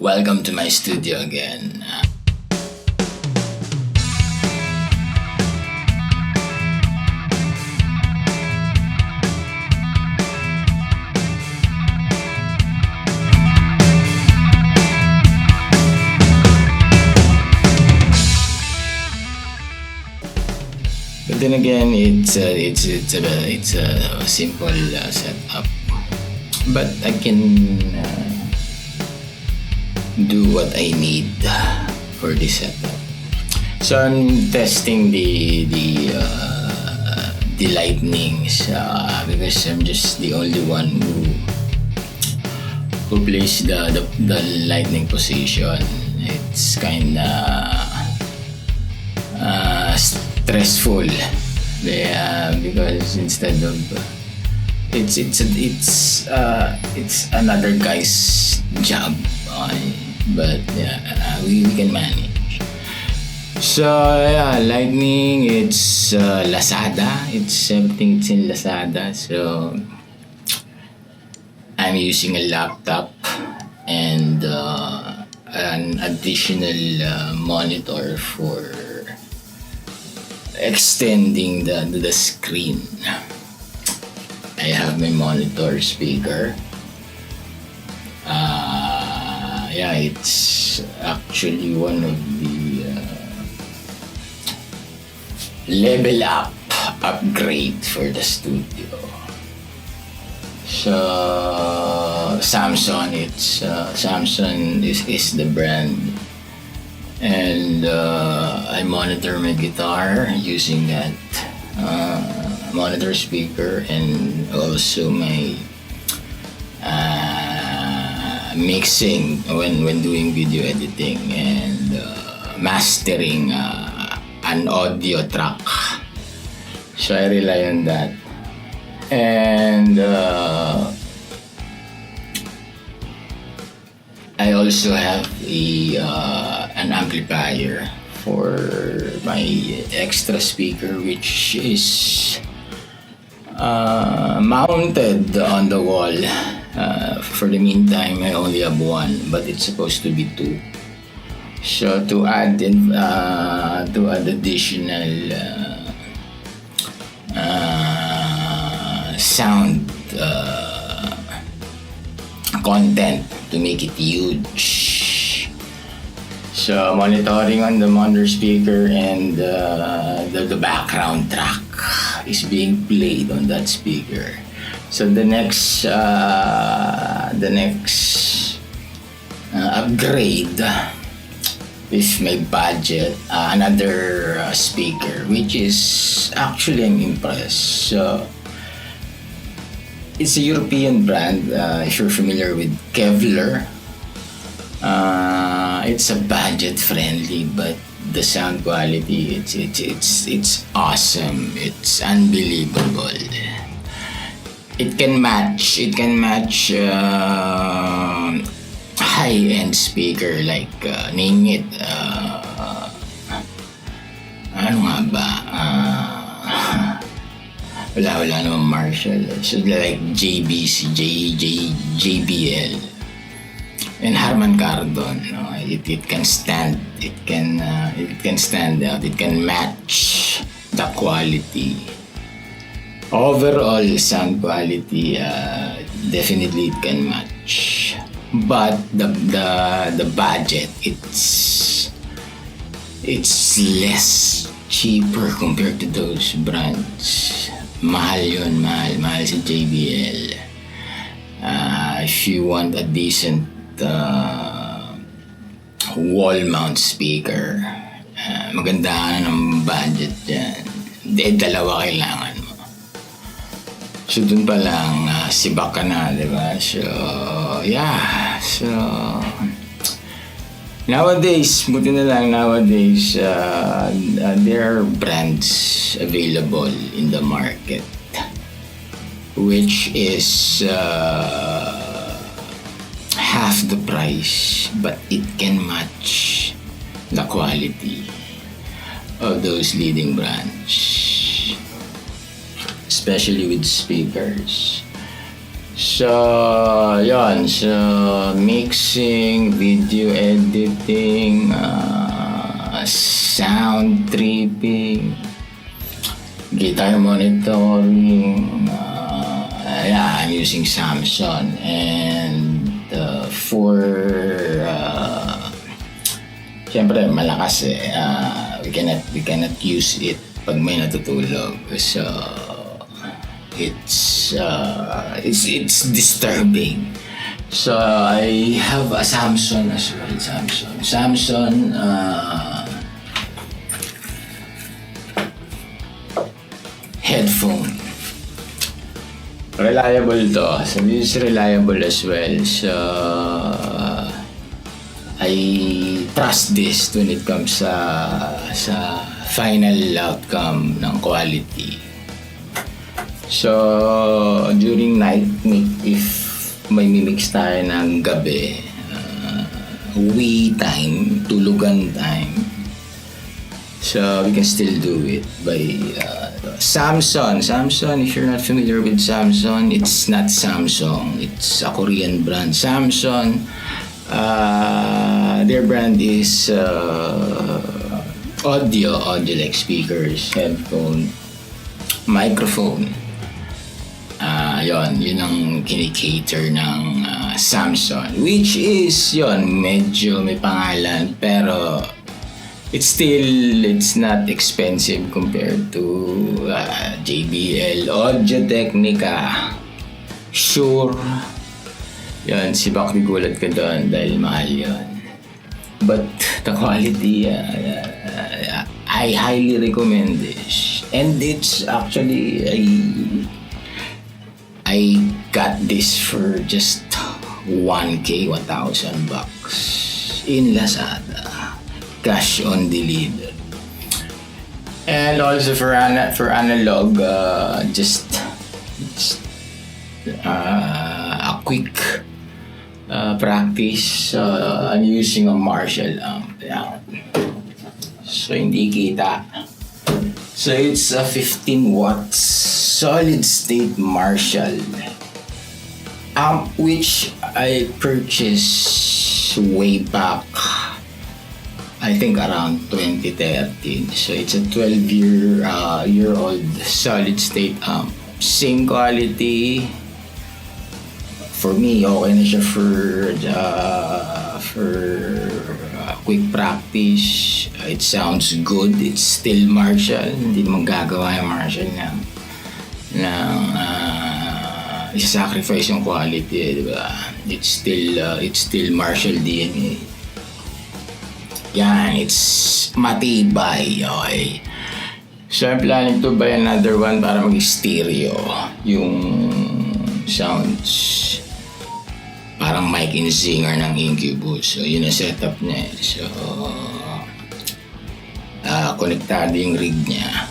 Welcome to my studio again. But then again, it's a simple setup. But I can do what I need for this setup. So I'm testing the lightnings because I'm just the only one who plays the lightning position. It's kinda stressful, yeah, because instead of it's another guy's job, but yeah, we can manage. So yeah, lightning, it's Lazada. Everything's in Lazada. So I'm using a laptop and an additional monitor for extending the screen. I have my monitor speaker. Yeah, it's actually one of the level up upgrade for the studio. So Samsung, Samsung is the brand, and I monitor my guitar using that monitor speaker, and also my mixing when doing video editing and mastering an audio track. So I rely on that, and I also have an amplifier for my extra speaker, which is mounted on the wall. For the meantime, I only have one, but it's supposed to be two. So to add additional sound content to make it huge. So monitoring on the monitor speaker, and the background track is being played on that speaker. So the next upgrade with my budget, another speaker, which is actually I'm impressed. So it's a European brand. If you're familiar with Kevlar, it's a budget friendly, but the sound quality, it's awesome. It's unbelievable. It can match high-end speaker like name it. Ano nga ba? Wala namang Marshall. So like JBL and Harman Kardon. No? It can stand. It can stand out. It can match the quality. Overall sound quality, definitely it can match. But the budget, it's less cheaper compared to those brands. Mahal sa JBL. If you want a decent wall mount speaker, maganda ng budget yan. Dalawa kailangan mo. So dun pa lang, sibak ka na, di ba? So, yeah. So, nowadays, there are brands available in the market which is half the price, but it can match the quality of those leading brands, especially with speakers. So, yon. So, mixing, video editing, sound tripping, guitar monitoring. Yeah, I'm using Samsung. And for siyempre malakas we cannot use it pag may natutulog. So it's disturbing. So I have a Samsung as well. Samsung headphone. Reliable to. So this is reliable as well. So I trust this when it comes sa final outcome ng quality. So during night if may mimix tayo ng gabi, wee time, tulugan time, so we can still do it by Samsung, if you're not familiar with Samsung, it's not Samsung, it's a Korean brand. Samsung, their brand is audio like speakers, headphone, microphone. Yun ang kinikater ng Samsung, which is medyo may pangalan, pero it's not expensive compared to JBL, Audio Technica, Shure. Yan, si Bakti gulat ka doon dahil mahal yun. But the quality, I highly recommend this. And it's actually, I got this for just 1,000 bucks in Lazada. Cash on delivery. And also for analog, just a quick practice. I'm using a Marshall amp. So hindi kita. So it's a 15 watts solid state Marshall amp, which I purchased way back, I think around 2013. So it's a 12-year-old solid state amp. Same quality. For me, okay na siya for quick practice. It sounds good. It's still Marshall. Hindi naman gagawa yung Marshall na isa-sacrifice yung quality, di ba? It's still Marshall DNA. Yan, it's matibay, okay. So I'm planning to buy another one para mag-stereo yung sounds. Parang mic and singer ng Incubus. So yun ang setup niya. So konektado yung rig niya.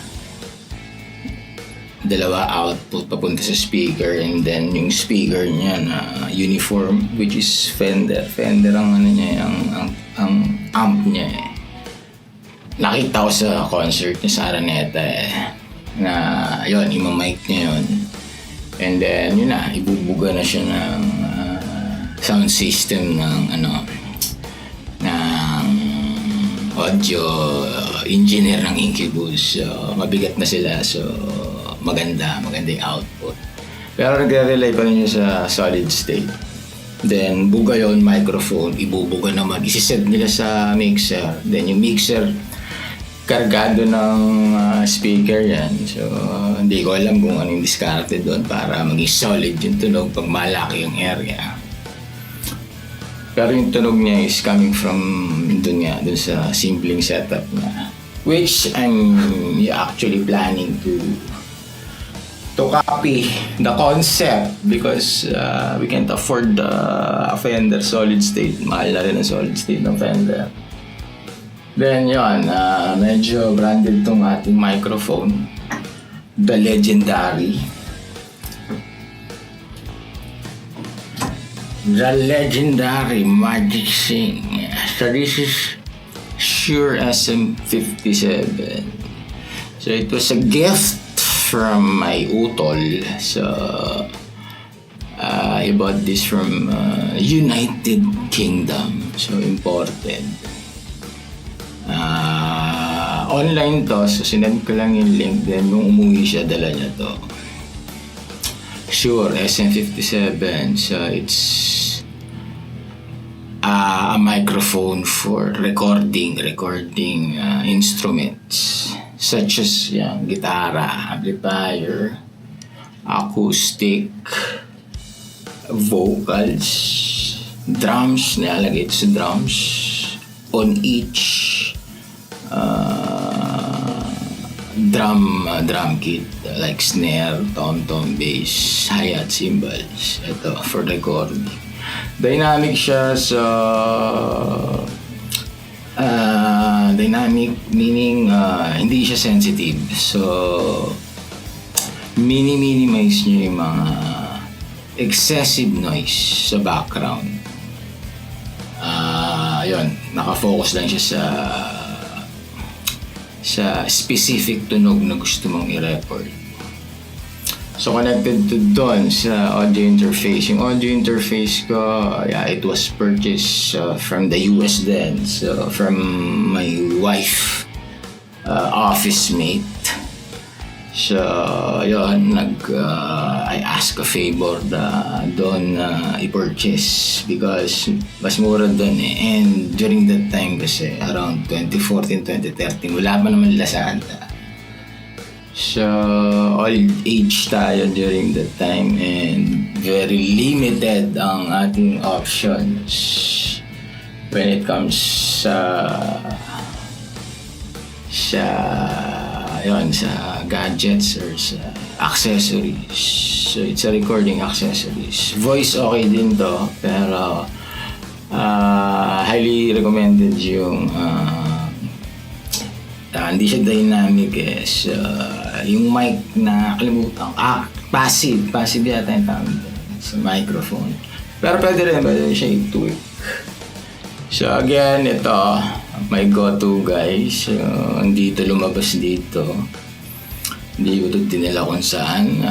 Dalawa output papunta sa speaker, and then yung speaker niya na uniform, which is Fender ang niya, ang amp niya eh. Nakita ko sa concert ni sa Araneta na yun, ima-mic niya yun, and then yun na, ibubuga na siya ng sound system ng audio engineer ng Incubus. So mabigat na sila, so maganda yung output. Pero nagre-rely pa rin sa solid state. Then buga yon, microphone, ibubuga naman, isiset nila sa mixer. Then yung mixer, kargado ng speaker yan. So hindi ko alam kung anong diskarte doon para maging solid yung tunog pag malaki yung area. Pero yung tunog niya is coming from dun sa simpleng setup niya, which I'm actually planning to copy the concept, because we can't afford a Fender solid state. Mahal na rin ang solid state ng Fender. Then yun, medyo branded tong ating microphone, the legendary Magic Sing. So this is Shure SM57. So it was a gift from my utol. So I bought this from United Kingdom. So, imported. Online to, so sinend ko lang yung link. Then, nung umuwi siya, dala niya to. Shure SM57. So, it's a microphone for recording instruments such as yung gitara, amplifier, acoustic, vocals, drums, nilalagay ito sa drums on each drum kit like snare, tom-tom, bass, hi-hat, cymbals. Ito for recording. Dynamic siya sa dynamic meaning hindi siya sensitive. So minimize niyo yung mga excessive noise sa background. Yun, nakafocus lang siya sa specific tunog na gusto mong i-record. So connected to doon sa audio interface. Yung audio interface ko, it was purchased from the US then. So from my wife, office mate. So yun, I asked a favor doon i-purchase because mas mura doon eh. And during that time kasi around 2014, 2013, wala pa naman Lazada. So, old age tayo during that time and very limited ang ating options when it comes sa gadgets or sa accessories. So, it's a recording accessories. Voice okay din to, pero highly recommended yung hindi siya dynamic eh. So, yung mic na kalimutan, passive yata yung tawag sa microphone. Pero pwede rin siya i-tweak. So again, ito, my go-to guys. So, andito lumabas dito. Hindi ko ito dinala kung saan,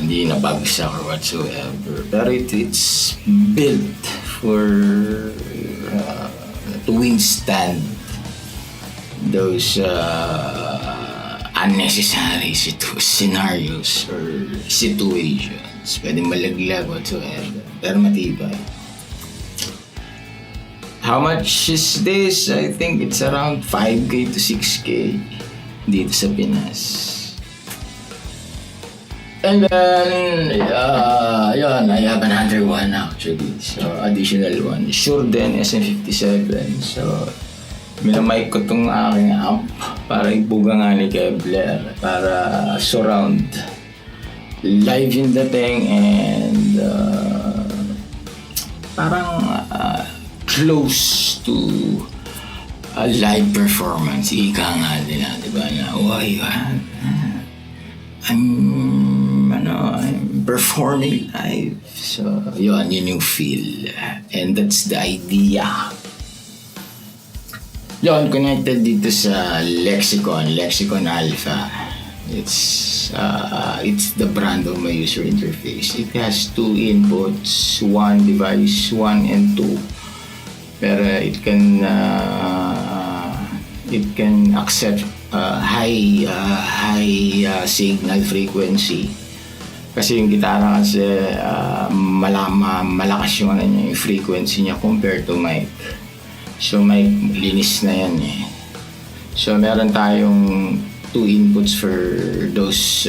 hindi nabagsak or whatsoever. Pero it's built for to withstand those unnecessary scenarios or situations. Pwede malaglag whatsoever. Pero matibay. How much is this? I think it's around 5K to 6K dito sa Pinas. And then, yun, I have another one actually. So, additional one. Shure din, SM57. So, minamic ko itong aking amp para ibuga nga ni Kevler para surround live yung dating and parang close to a live performance. Ika nga nila, diba na, I'm performing live. So, yun yung feel. And that's the idea. Yun, connected dito sa Lexicon Alpha. It's the brand of my user interface. It has two inputs, one device, 1 and 2. Pero it can accept high signal frequency. Kasi yung gitara kasi malakas yung yung frequency niya compared to mic. So may linis na yan eh. So meron tayong two inputs for those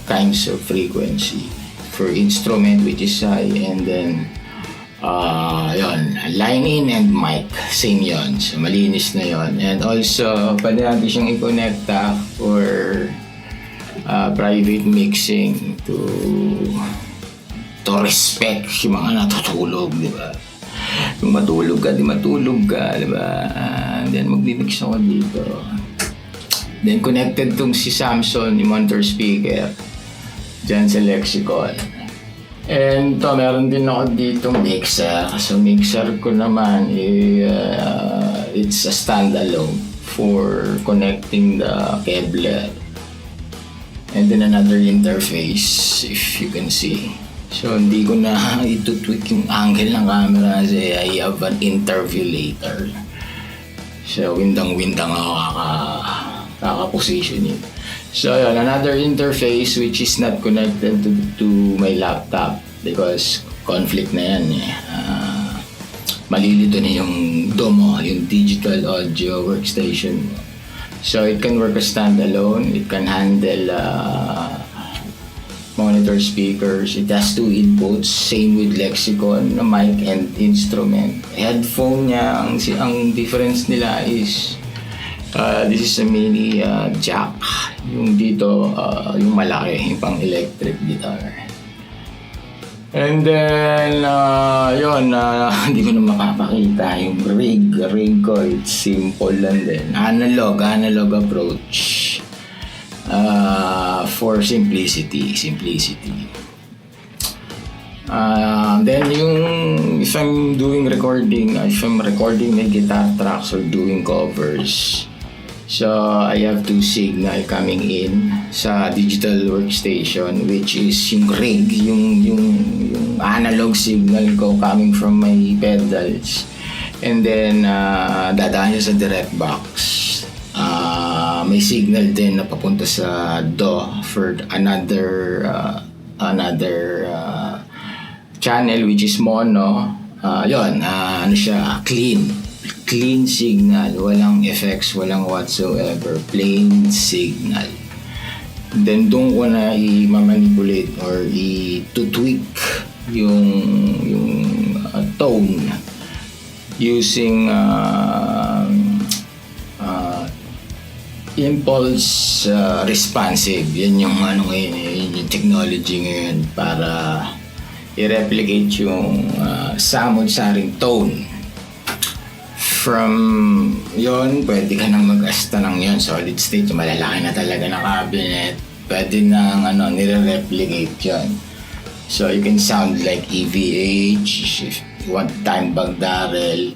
kinds of frequency. For instrument which is high and then line in and mic, same yon. So malinis na yon. And also pwede natin siyang i-connecta for private mixing to respect yung mga natutulog, di ba? Kung matulog ka, di ba? Then magmimix ako dito. Then connected tong si Samson, yung monitor speaker dyan sa Lexicon. And meron din ako ditong mixer. So mixer ko naman it's a standalone for connecting the Kevler. And then another interface, if you can see. So, hindi ko na itutweak yung angle ng camera kasi I have an interview later. So, windang-windang ako kaka-position yun. So, yun, another interface which is not connected to my laptop because conflict na yan eh. Malilito na yung DOMO, yung Digital Audio Workstation. So, it can work as standalone. It can handle monitor speakers. It has two inputs. Same with Lexicon, mic and instrument. Headphone niya, ang difference nila is this is a mini jack. Yung dito, yung malaki, yung pang electric guitar. And then, yun, hindi ko na makapakita yung rig ko. It's simple lang din. Analog approach. For simplicity. Then if I'm doing recording, if I'm recording my guitar tracks or doing covers, so I have two signal coming in sa digital workstation, which is yung rig, yung analog signal ko coming from my pedals, and then dadaan siya sa direct box. May signal din na papunta sa DAW for another channel which is mono. Ano siya, clean signal, walang effects, walang whatsoever, plain signal. Then doon ko na i-manipulate or i-tweak yung tone using impulse responsive. Yan yung ngayon, yung technology ngayon para i-replicate yung samod-saring tone. From yon, pwede ka nang mag-asta ng yon solid state, yung malalaki na talaga na cabinet, pwede nang nire-replicate yon. So you can sound like EVH, if you want Dimebag Darrell,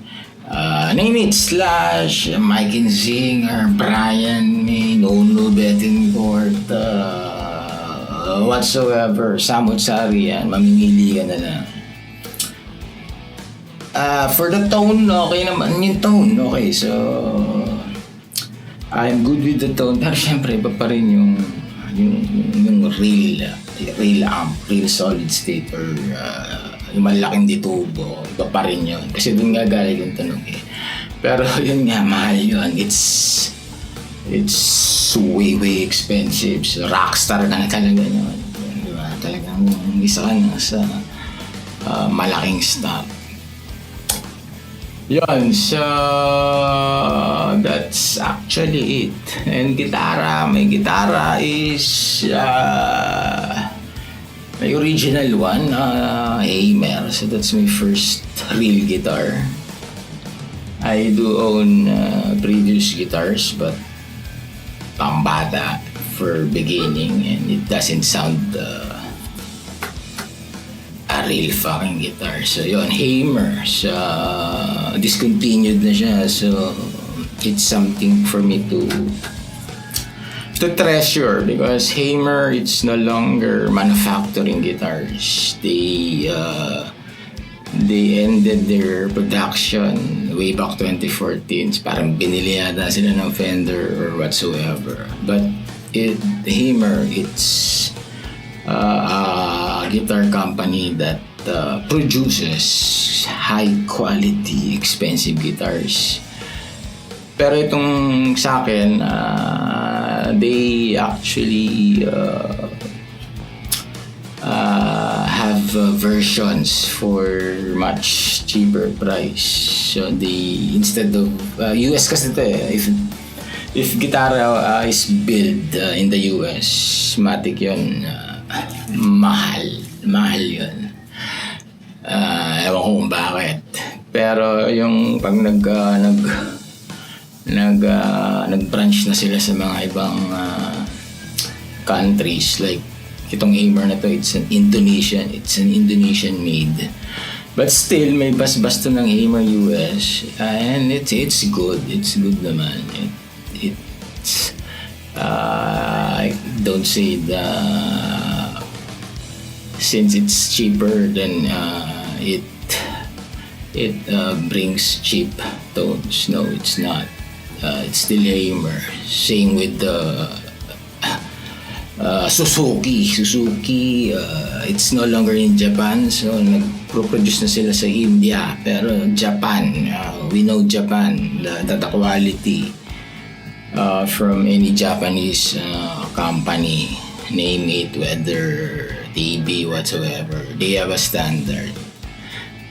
name it, Slash, Mike Singer, Brian May, Nono Bettencourt, whatsoever, samot-sari yan, mamimili ka na lang. For the tone, okay naman yung tone. Okay, so I'm good with the tone. Pero syempre, iba pa rin yung real amp, real solid state or yung malaking ditubo. Iba pa rin yun. Kasi dun nga galing yung tunog eh. Pero yun nga, mahal yun. It's way expensive. So, rockstar ka na talaga yun. Diba? Talagang isa ka na sa malaking stop. Yun, so that's actually it. And my gitara is my original one, Hamer. So that's my first real guitar. I do own previous guitars, but pambata for beginning, and it doesn't sound a real fucking guitar. So yun, Hamer. So discontinued na siya. So it's something for me to treasure because Hamer, it's no longer manufacturing guitars. They ended their production way back 2014. Parang binili yata sila ng Fender or whatsoever. But Hamer, it's a guitar company that produces high quality, expensive guitars. Pero itong sa akin, they actually have versions for much cheaper price. So instead of US kasi ito eh, if guitar is built in the US, matik yun, mahal yun. Ewan ko kung bakit. Pero yung pag nag-branch na sila sa mga ibang countries, like itong Hamer na to, it's an Indonesian made. But still, may bas-basto ng Hamer US, and it's good naman. I don't say the since it's cheaper, then it brings cheap tones. No, it's not. It's still Hamer. Same with the Suzuki. It's no longer in Japan, so nag-produce na sila sa India. Pero Japan, we know Japan, the quality from any Japanese company, name it, whether TV, whatsoever, they have a standard.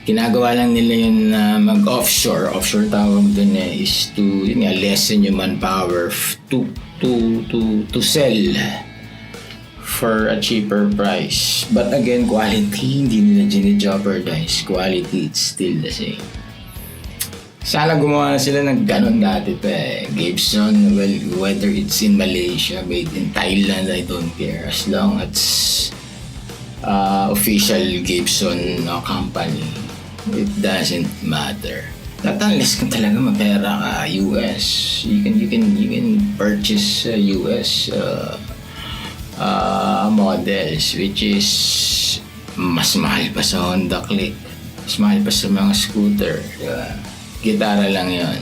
Ginagawa lang nila yun na mag-offshore. Offshore tawag dun is to lessen yung manpower to sell for a cheaper price. But again, quality, hindi nila gine-jeopardize. Quality, it's still the same. Sana gumawa na sila ng ganun dati pa eh. Gibson, well, whether it's in Malaysia, made in Thailand, I don't care. As long as official Gibson company, it doesn't matter. Not unless kung talaga mapera ka, US, you can purchase US models, which is mas mahal pa sa Honda Click, mas mahal pa sa mga scooter, diba? Gitara lang yon.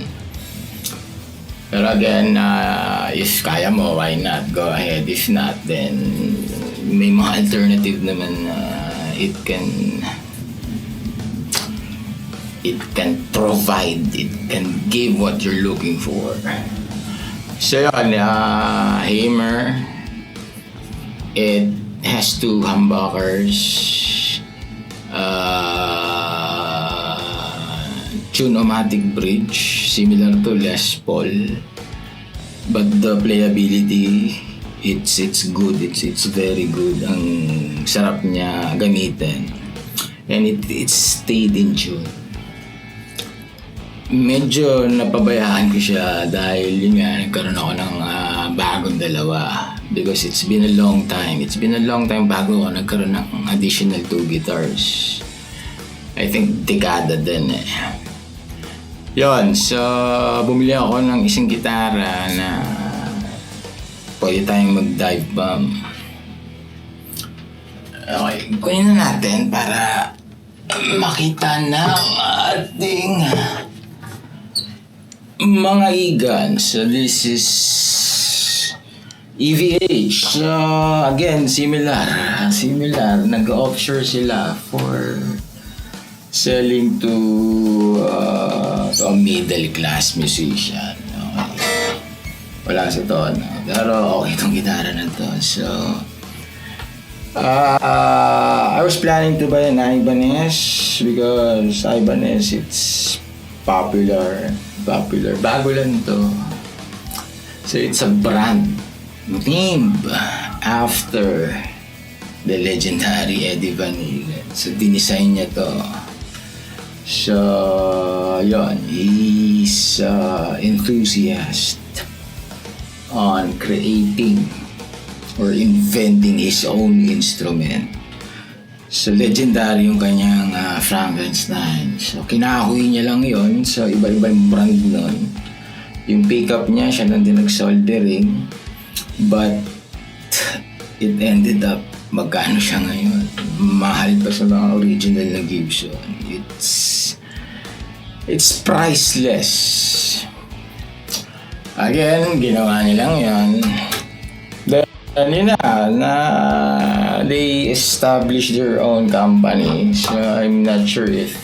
Pero again, if kaya mo, why not? Go ahead. If not, then may mga alternative naman na it can provide, it can give what you're looking for. So yun, Hamer, it has two humbuckers, Tune-o-matic bridge, similar to Les Paul, but the playability, it's good, it's very good. Ang sarap niya gamitin, and it stayed in tune. Medyo napabayaan ko siya dahil yun nga, nagkaroon ako ng bagong dalawa, because it's been a long time bago ako nagkaroon ng additional 2 guitars. I think dekada din eh. Yun, so bumili ako ng isang gitara na pwede tayong mag-dive bomb. Okay, kunin na natin para makita ng ating mga igan. So this is EVH. So again, similar. Nag-offshore sila for selling to a middle class musician. Okay. Wala sa to, no? Pero okay itong gitara na to. So I was planning to buy an Ibanez because Ibanez, it's popular. Bago lang to. So it's a brand named after the legendary Eddie Van Halen. So dinesign niya to. So yun, he's enthusiast on creating or inventing his own instrument. So legendary yung kanyang Frankenstein. So kinahoy niya lang yon. So iba-ibang brand nun. Yung pickup niya, siya lang din nag-soldering. But it ended up, magkano siya ngayon? Mahal pa sa mga original na Gibson. It's priceless. Again, ginawa niya lang yan. Then they established their own company. So I'm not sure if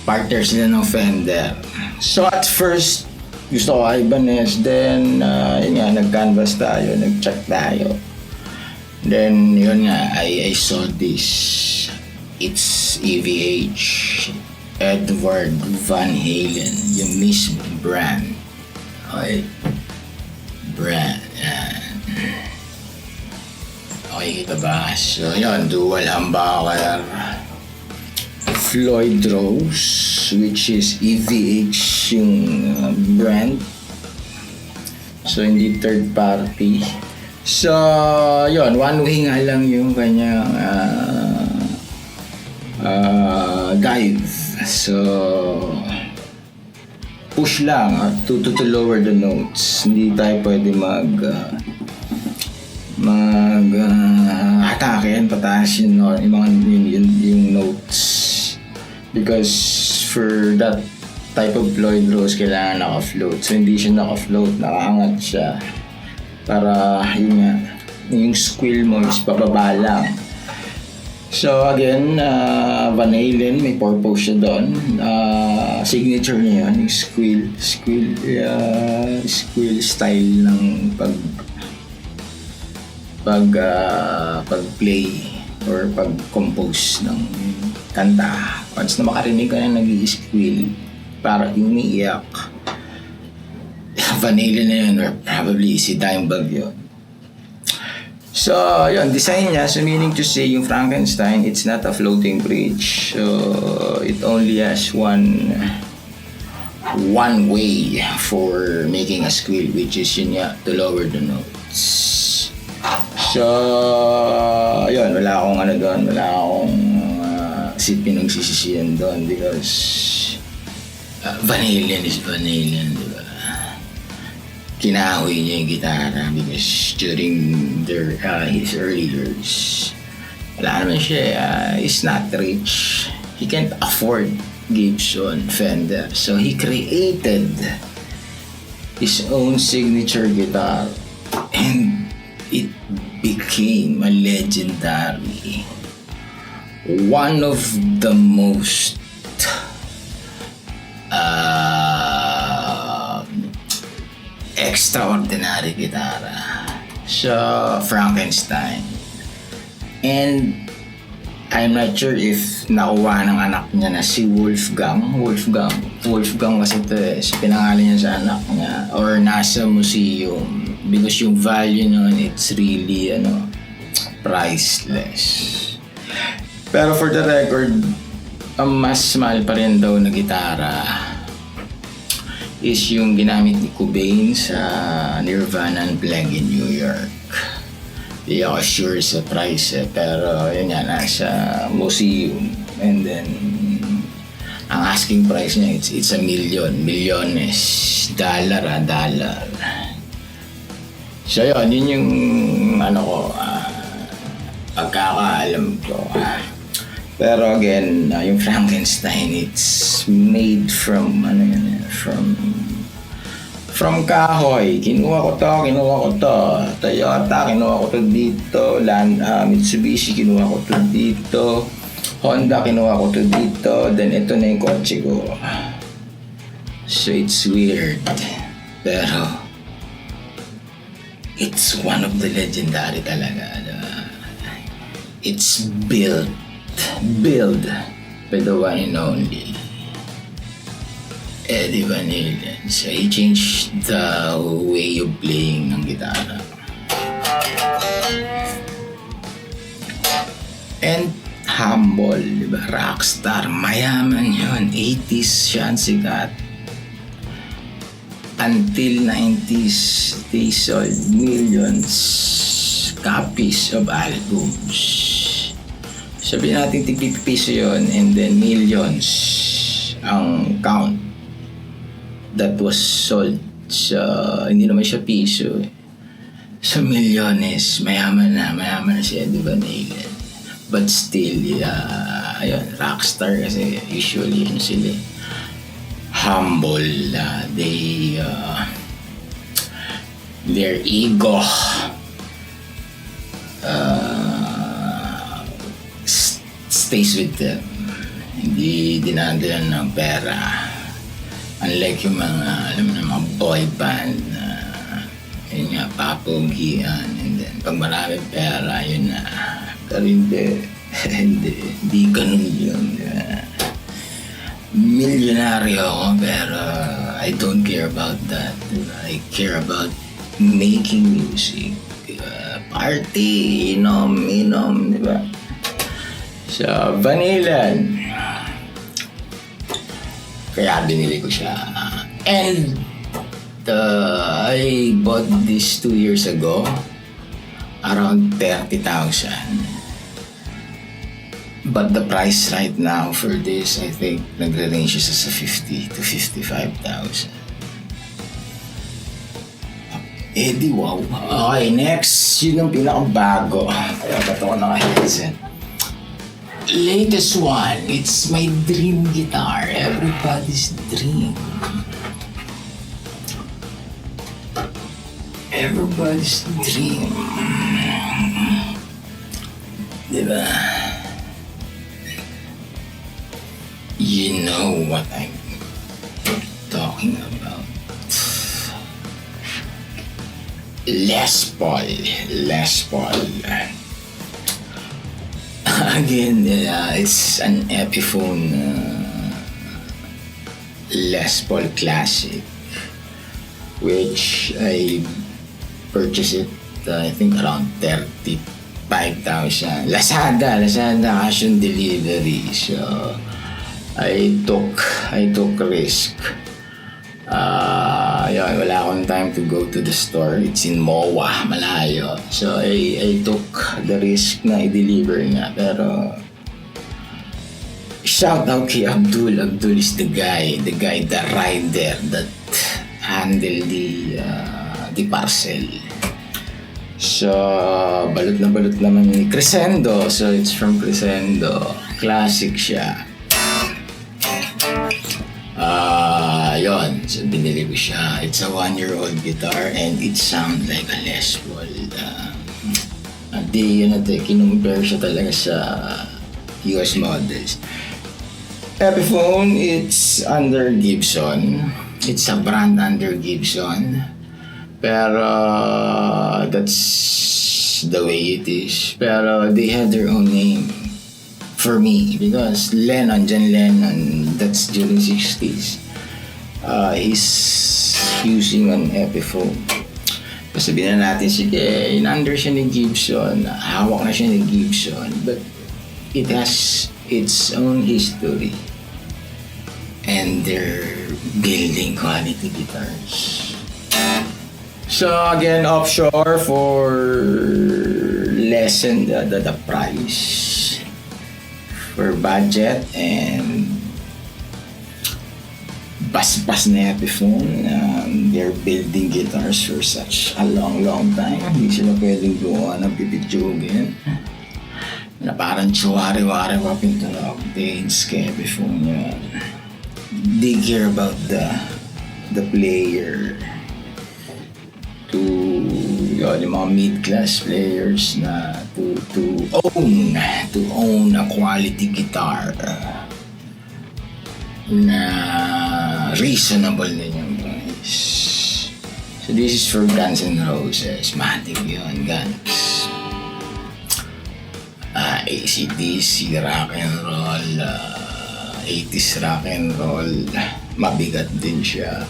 partners sila ng Fender. So at first, gusto ko Ibanez. Then yun nga, nag-canvas tayo, nag-check tayo. Then yun nga, I saw this. It's EVH, Edward Van Halen, yung mismo brand. Okay. Brand. Okay, kita ba? So yun, dual humbucker, Floyd Rose, which is EVH yung brand. So hindi third party. So yun, one way nga lang yung kanyang dive. So push lang to lower the notes. Hindi tayo pwede atake pataas yung, yung mga yung notes, because for that type of Lloyd Rose kailangan naka-float. So hindi siya naka-float, nakaangat siya para yun nga, yung squill mo is pababa lang. So again, Van Halen, may purpose siya doon. Signature niya yun, yung squill style ng pag-play or pag-compose ng kanta. Once na makarinig ka na nag-i-squill, para umiiyak, Van Halen na yun, or probably si Dimebag yun. So, yun, design niya, so meaning to say, yung Frankenstein, it's not a floating bridge. So, it only has one way for making a squill, which is yun nga, to lower the notes. So, yun, wala akong pinagsisisihan doon, because Van Halen is Van Halen, di ba? Kinahoy niya yung gitara because during his early years, wala naman siya, he's not rich. He can't afford Gibson, Fender. So he created his own signature guitar, and it became a legendary, one of the most extraordinary gitara sa Frankenstein. And I'm not sure if nakuha ng anak niya na si Wolfgang kasi ito pinangalan niya sa anak niya, or nasa museum, because yung value nun, it's really priceless. Pero for the record, ang mas mahal pa rin daw na gitara is yung ginamit ni Cobain sa Nirvana Unplugged in New York. Di ako sure sa price pero yun nga, nasa museum. And then, ang asking price niya, it's $1 million. Milyones. Dollar. So yun yung pagkakaalam ko. Pero again, yung Frankenstein, it's made from kahoy. Kinuha ko to. Toyota, kinuha ko to dito. Mitsubishi, kinuha ko to dito. Honda, kinuha ko to dito. Then ito na yung kotse ko. So it's weird. Pero it's one of the legendary talaga. It's built by the one and only Eddie Van Halen. So he changed the way of playing ng gitara. And humble, diba? Rockstar, mayaman yun. 80s siya ang sikat. Until 90s, they sold millions copies of albums. Sabihin natin tig-piso yun, and then millions ang count that was sold. So, hindi naman siya piso. So, milyones, mayaman na si Eddie Van Halen. But still, ayun, rockstar kasi usually yun sila. Humble, their ego stays with them. Hindi dinadalan ng pera. Unlike yung mga boy band yun nga, papogian, and then pag maraming pera, yun na. Pero hindi ganun yun. Milyonaryo ako, pero I don't care about that. I care about making music. Party, inom, di ba? So, Van Halen. Kaya binili ko siya. And I bought this 2 years ago. Around 30,000. But the price right now for this, I think, nagre-range siya sa 50 to 55,000. di wow. Okay, next. Yun ang pinakabago. Kaya ba't ako naka-headset? Latest one. It's my dream guitar. Everybody's dream. Everybody's dream. Diba? You know what I'm talking about. Les Paul. Again, it's an Epiphone Les Paul Classic, which I purchased it, I think around 35,000. Lazada cash on delivery. So I took risk. Yun, wala akong time to go to the store. It's in MOA, malayo. So I took the risk na i-deliver nga. Pero shout out kay Abdul. Abdul is the rider that handled the parcel. So balot naman ni Crescendo. So it's from Crescendo. Classic siya. Yun, so binili ko siya. It's a 1-year-old guitar and it sounds like a Les Paul. Kinumpare siya talaga sa US models. Epiphone, it's under Gibson. It's a brand under Gibson. Pero that's the way it is. Pero they have their own name for me because John Lennon, that's during 60s. He's using an Epiphone. Sabihin na natin, sige, in-under siya ni Gibson, hawak na siya ni Gibson, but it has its own history. And they're building quality guitars. So again, offshore for less than the price. For budget and basbas na Epiphone. They're building guitars for such a long time. Hindi sila pwedeng gawa ng pipitsugin. Na parang chuwari-wari pa pintalog. Danes kay Epiphone yun. They care about the player. To yung mga mid-class players na to own a quality guitar na reasonable din yung price. So this is for Guns N' Roses. Matic yun, Guns. AC/DC, rock and roll, 80s rock and roll. Mabigat din siya.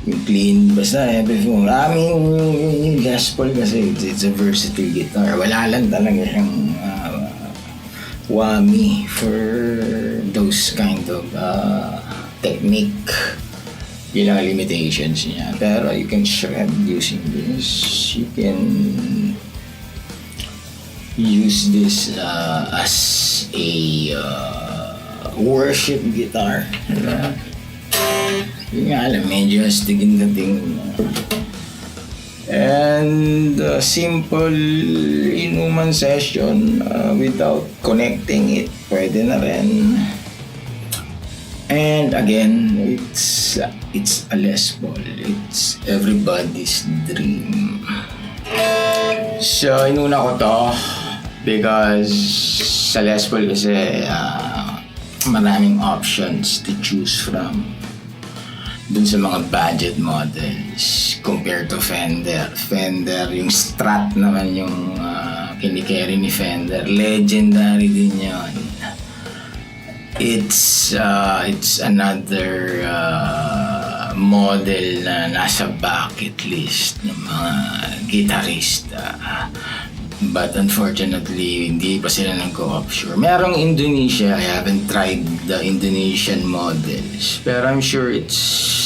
Yung clean, basta Epiphone. Yung Les Paul kasi it's a versatile guitar. Wala lang talaga siyang whammy for those kind of technique. Yun ang limitations niya. Pero you can shred using this. You can use this as a worship guitar. Diba? Yun nga alam, medyo astigin dating. And simple inuman session without connecting it, pwede na rin. And again, it's a Les Paul. It's everybody's dream. So inuna ko to because sa Les Paul kasi maraming options to choose from dun sa mga budget models compared to Fender. Fender, yung Strat naman yung kinikerry ni Fender. Legendary din yun. It's another model na nasa bucket list ng mga gitarista. But unfortunately, hindi pa sila nag-go-offshore. Merong Indonesia, I haven't tried the Indonesian models. Pero I'm sure it's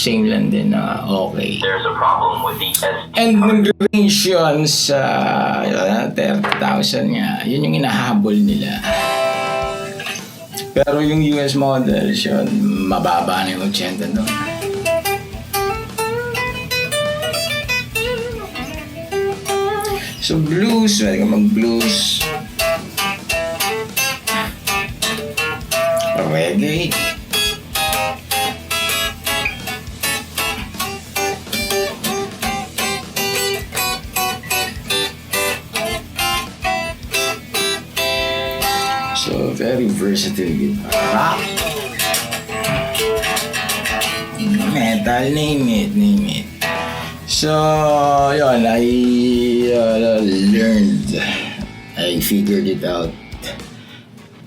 same lang din na okay. There's a problem with the SD And nag-range yun sa 30,000 nga. Yun yung inahabol nila. Pero yung US models yun, mababa na yung 80 doon. So blues, pwede ka mag-blues. Reggae. So very versatile guitar. Rock. Metal, name it. So, yun, I figured it out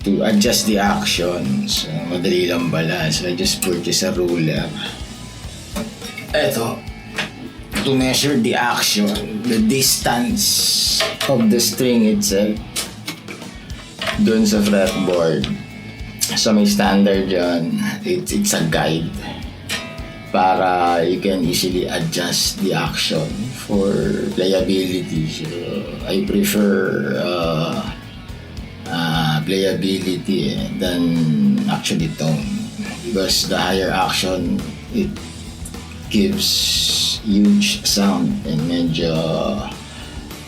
to adjust the action. So, madali lang pala. So, I just purchased a ruler. Eto, to measure the action, the distance of the string itself dun sa fretboard. So, may standard dyan. It's a guide para you can easily adjust the action for playability. So, I prefer playability than actually tone, because the higher action, it gives huge sound and medyo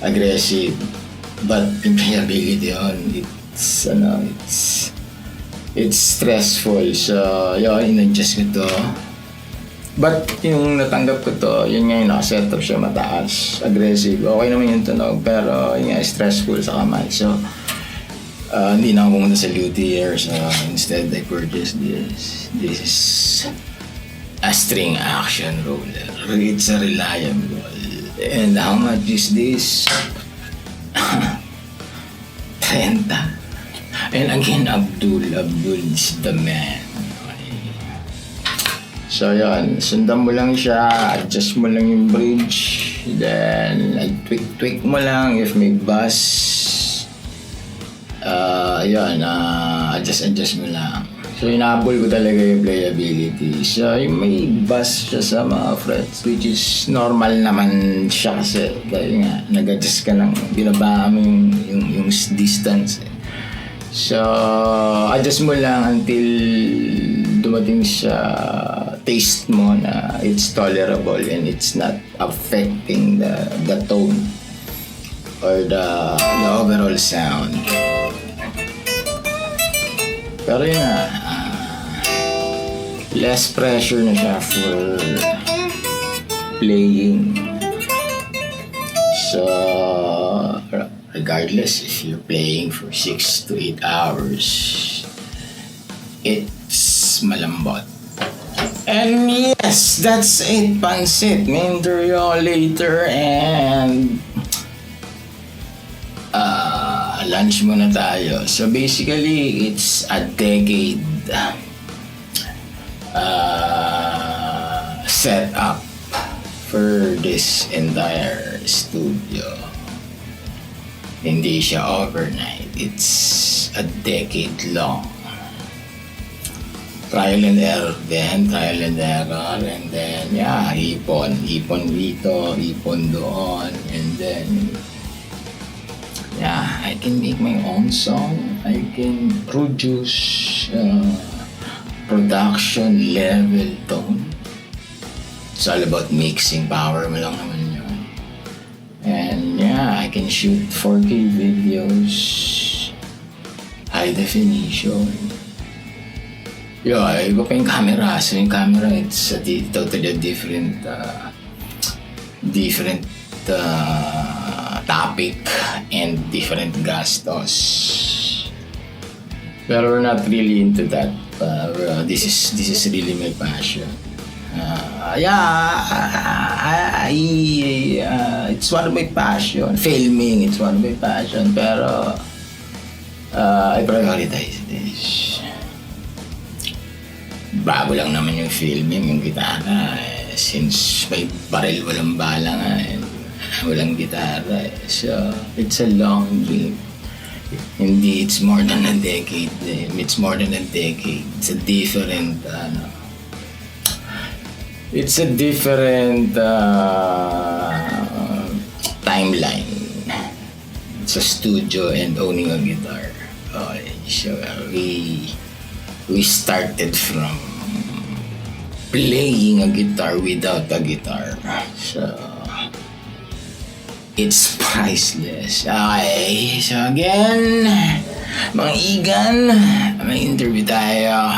aggressive, but in playability it's stressful. So yun, in-adjust ko to. But yung natanggap ko to, yun nga yung nakasetup siya mataas, aggressive. Okay naman yung tunog, pero yun nga, stressful sa kamay. So, hindi na ako pumunta sa luthier. So, instead, I purchased this. This is a string action roller. It's a reliable. And how much is this? 30. And again, Abdul is the man. So yun, sundan mo lang siya, adjust mo lang yung bridge, then tweak mo lang if may bass. Adjust mo lang. So inaabol ko talaga yung playability. So yung may bass siya sa mga frets, which is normal naman siya kasi dahil nga nag-adjust ka lang, binabaan mo yung distance. So adjust mo lang until dumating sa taste mo na it's tolerable and it's not affecting the tone or the overall sound. Pero yun na, less pressure na siya for playing. So regardless if you're playing for 6 to 8 hours, it's malambot. And yes, that's it, Pansit. May interview later and lunch muna tayo. So basically, it's a decade set up for this entire studio. Hindi siya overnight. It's a decade long. Trial and error, and then ipon dito, ipon doon, and then I can make my own song. I can produce production level tone. It's all about mixing, power mo lang naman yun. And I can shoot 4K videos, high definition. Iba pa yung camera. So yung camera, it's a totally different topic and different gastos. Pero we're not really into that. This is really my passion. It's one of my passion. Filming, it's one of my passion. Pero I prioritize this. Bago lang naman yung filming, yung gitara. Since may baril, walang bala nga. Walang gitara. So, it's a long game. Hindi, it's more than a decade. It's more than a decade. It's a different, timeline. It's a studio and owning a guitar. So, we started from playing a guitar without a guitar. So it's priceless. Okay, so again, mga igan, may interview tayo.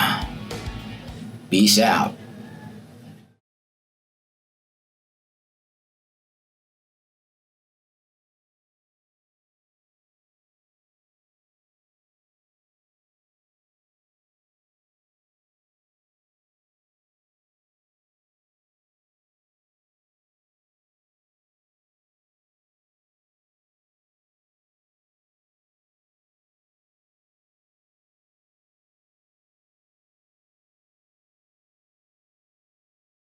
Peace out.